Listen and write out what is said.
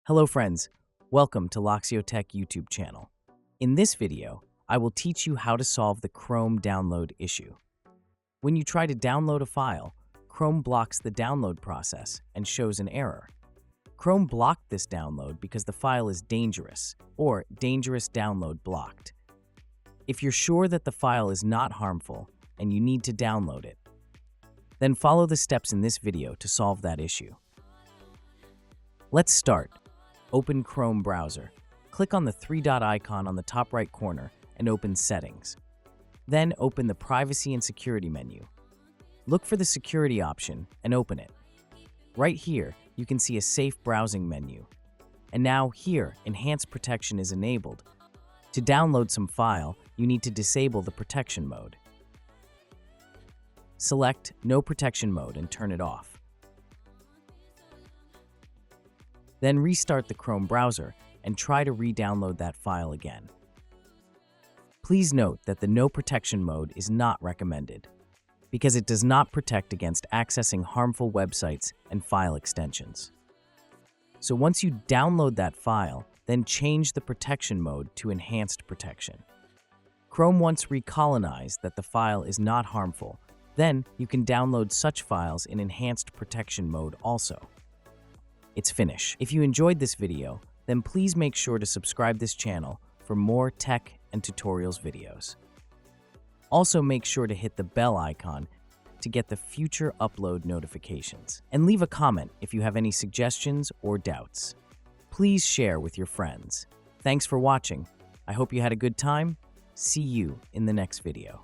Hello friends, welcome to Loxio Tech YouTube channel. In this video, I will teach you how to solve the Chrome download issue. When you try to download a file, Chrome blocks the download process and shows an error. Chrome blocked this download because the file is dangerous or dangerous download blocked. If you're sure that the file is not harmful and you need to download it, then follow the steps in this video to solve that issue. Let's start. Open Chrome browser. Click on the three-dot icon on the top right corner and open Settings. Then open the Privacy and Security menu. Look for the Security option and open it. Right here, you can see a Safe Browsing menu. And now here, Enhanced Protection is enabled. To download some file, you need to disable the protection mode. Select No Protection Mode and turn it off. Then restart the Chrome browser and try to re-download that file again. Please note that the No Protection mode is not recommended because it does not protect against accessing harmful websites and file extensions. So once you download that file, then change the protection mode to Enhanced Protection. Chrome wants recolonized that the file is not harmful. Then you can download such files in Enhanced Protection mode also. It's finished. If you enjoyed this video, then please make sure to subscribe this channel for more tech and tutorials videos. Also make sure to hit the bell icon to get the future upload notifications. And leave a comment if you have any suggestions or doubts. Please share with your friends. Thanks for watching. I hope you had a good time. See you in the next video.